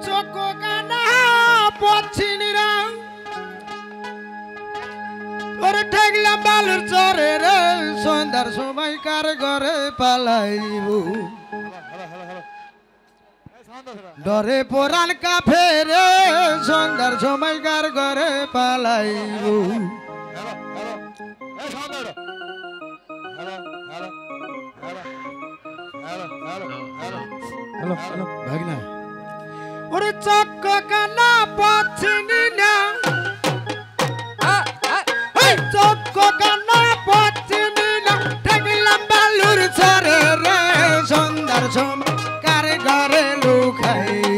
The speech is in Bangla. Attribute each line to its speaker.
Speaker 1: চোখ কানা পছিনিরা ওরে ঠেকলাম বালুর চরে রে সন্ধ্যার সময় কার ঘরে পালাইব ডরে পোরান কাফে রে সন্ধ্যার সময় কার ঘরে পালাইব হ্যালো হ্যালো ভাগনা ওরে চোখ কানা পছিনি না চোখ কানা পছিনি না ঠেকলাম বালুর চরে রে সন্ধ্যার সময় কার ঘরে লুকাই